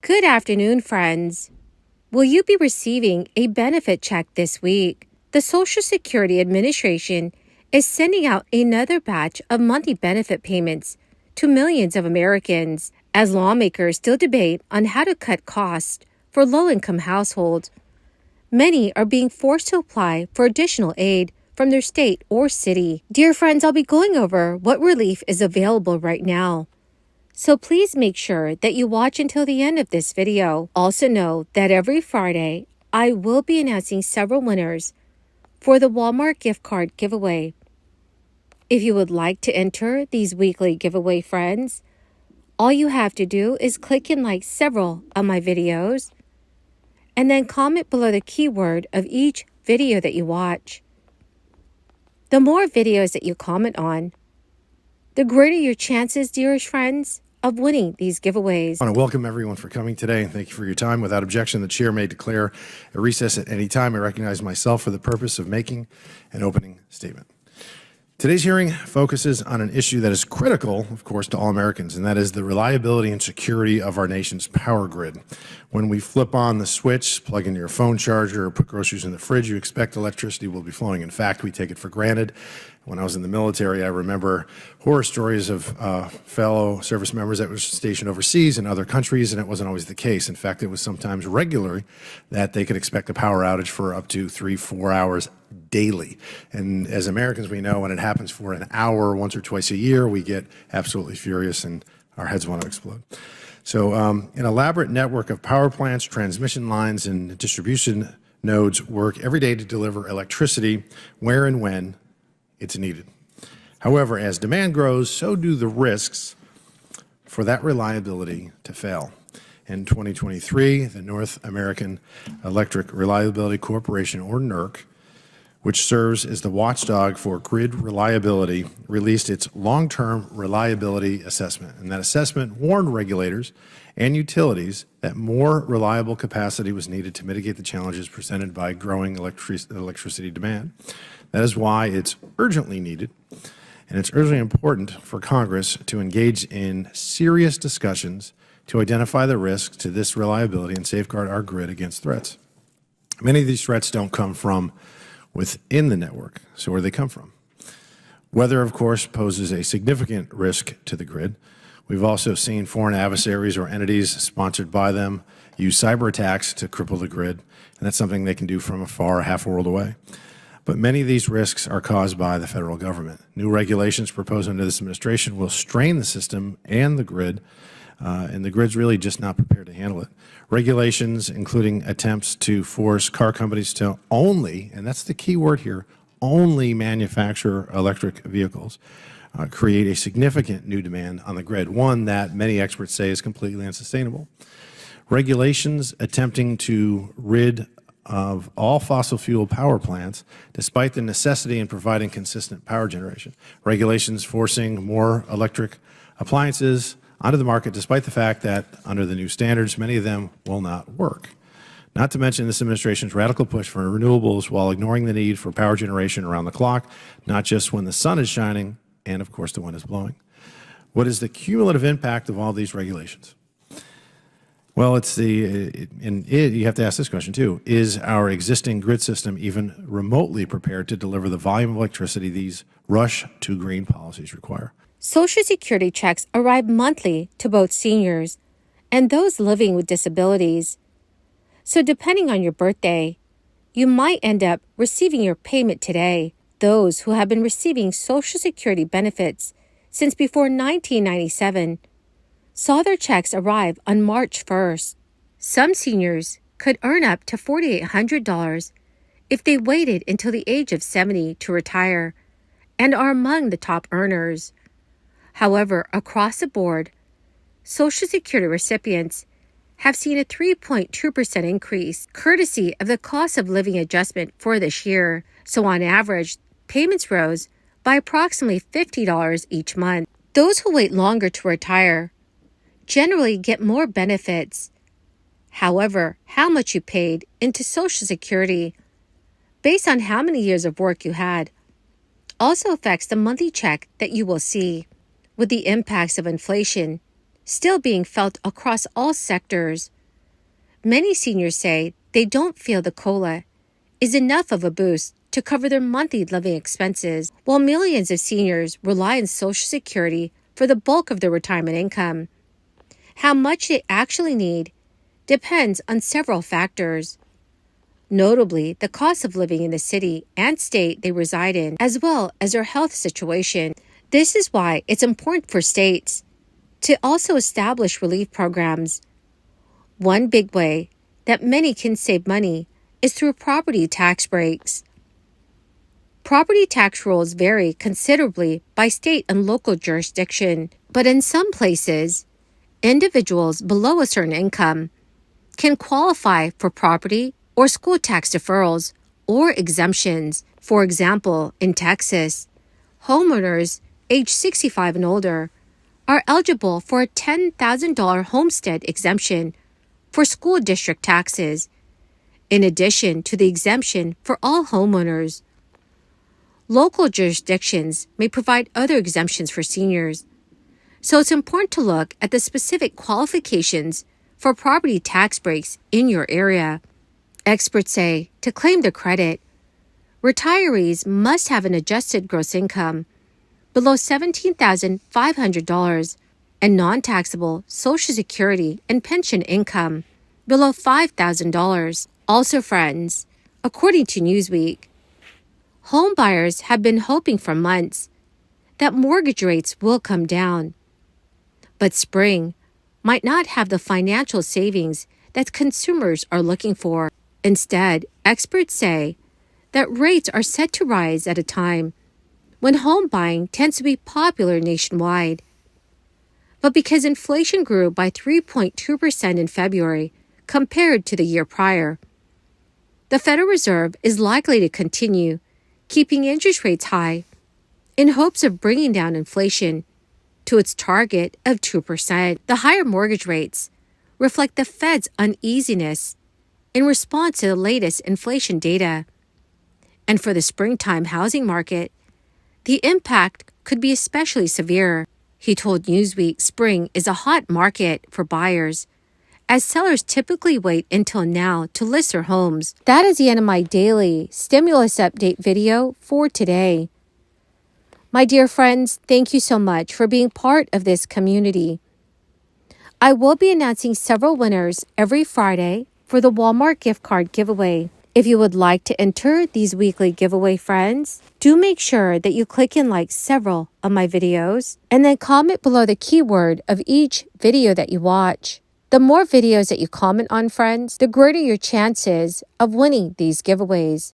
Good afternoon, friends. Will you be receiving a benefit check this week? The Social Security Administration is sending out another batch of monthly benefit payments to millions of Americans as lawmakers still debate on how to cut costs for low-income households. Many are being forced to apply for additional aid from their state or city. Dear friends, I'll be going over what relief is available right now. So please make sure that you watch until the end of this video. Also know that every Friday, I will be announcing several winners for the Walmart gift card giveaway. If you would like to enter these weekly giveaway, friends, all you have to do is click and like several of my videos and then comment below the keyword of each video that you watch. The more videos that you comment on, the greater your chances, dearest friends, of winning these giveaways. I want to welcome everyone for coming today and thank you for your time. Without objection, the chair may declare a recess at any time. I recognize myself for the purpose of making an opening statement. Today's hearing focuses on an issue that is critical, of course, to all Americans, and that is the reliability and security of our nation's power grid. When we flip on the switch, plug in your phone charger, or put groceries in the fridge, you expect electricity will be flowing. In fact, we take it for granted. When I was in the military, I remember horror stories of fellow service members that were stationed overseas in other countries, and it wasn't always the case. In fact, it was sometimes regular that they could expect a power outage for up to 3-4 hours daily. And as Americans, we know when it happens for an hour once or twice a year, we get absolutely furious and our heads want to explode. So an elaborate network of power plants, transmission lines, and distribution nodes work every day to deliver electricity where and when it's needed. However, as demand grows, so do the risks for that reliability to fail. In 2023, the North American Electric Reliability Corporation, or NERC, which serves as the watchdog for grid reliability, released its long-term reliability assessment. And that assessment warned regulators and utilities that more reliable capacity was needed to mitigate the challenges presented by growing electricity demand. That is why it's urgently needed, and it's urgently important for Congress to engage in serious discussions to identify the risks to this reliability and safeguard our grid against threats. Many of these threats don't come from within the network. So where do they come from? Weather, of course, poses a significant risk to the grid. We've also seen foreign adversaries or entities sponsored by them use cyber attacks to cripple the grid, and that's something they can do from afar, half a world away. But many of these risks are caused by the federal government. New regulations proposed under this administration will strain the system and the grid's really just not prepared to handle it. Regulations, including attempts to force car companies to only, and that's the key word here, only manufacture electric vehicles, create a significant new demand on the grid, one that many experts say is completely unsustainable. Regulations attempting to rid of all fossil fuel power plants, despite the necessity in providing consistent power generation. Regulations forcing more electric appliances onto the market, despite the fact that under the new standards, many of them will not work. Not to mention this administration's radical push for renewables while ignoring the need for power generation around the clock, not just when the sun is shining and, of course, the wind is blowing. What is the cumulative impact of all these regulations? Well, you have to ask this question too. Is our existing grid system even remotely prepared to deliver the volume of electricity these rush to green policies require? Social Security checks arrive monthly to both seniors and those living with disabilities. So depending on your birthday, you might end up receiving your payment today. Those who have been receiving Social Security benefits since before 1997 saw their checks arrive on March 1st. Some seniors could earn up to $4,800 if they waited until the age of 70 to retire and are among the top earners. However, across the board, Social Security recipients have seen a 3.2% increase, courtesy of the cost of living adjustment for this year. So on average, payments rose by approximately $50 each month. Those who wait longer to retire generally get more benefits. However, how much you paid into Social Security based on how many years of work you had also affects the monthly check that you will see. With the impacts of inflation still being felt across all sectors. Many seniors say they don't feel the COLA is enough of a boost to cover their monthly living expenses, while millions of seniors rely on Social Security for the bulk of their retirement income. How much they actually need depends on several factors, notably the cost of living in the city and state they reside in, as well as their health situation. This is why it's important for states to also establish relief programs. One big way that many can save money is through property tax breaks. Property tax rules vary considerably by state and local jurisdiction, but in some places, individuals below a certain income can qualify for property or school tax deferrals or exemptions. For example, in Texas, homeowners age 65 and older are eligible for a $10,000 homestead exemption for school district taxes, in addition to the exemption for all homeowners. Local jurisdictions may provide other exemptions for seniors, so it's important to look at the specific qualifications for property tax breaks in your area. Experts say to claim the credit, retirees must have an adjusted gross income below $17,500 and non-taxable Social Security and pension income below $5,000. Also, friends, according to Newsweek, home buyers have been hoping for months that mortgage rates will come down. But spring might not have the financial savings that consumers are looking for. Instead, experts say that rates are set to rise at a time when home buying tends to be popular nationwide. But because inflation grew by 3.2% in February compared to the year prior, the Federal Reserve is likely to continue keeping interest rates high in hopes of bringing down inflation to its target of 2%. The higher mortgage rates reflect the Fed's uneasiness in response to the latest inflation data. And for the springtime housing market, the impact could be especially severe. He told Newsweek spring is a hot market for buyers, as sellers typically wait until now to list their homes. That is the end of my daily stimulus update video for today. My dear friends, thank you so much for being part of this community. I will be announcing several winners every Friday for the Walmart gift card giveaway. If you would like to enter these weekly giveaway, friends, do make sure that you click and like several of my videos and then comment below the keyword of each video that you watch. The more videos that you comment on, friends, the greater your chances of winning these giveaways.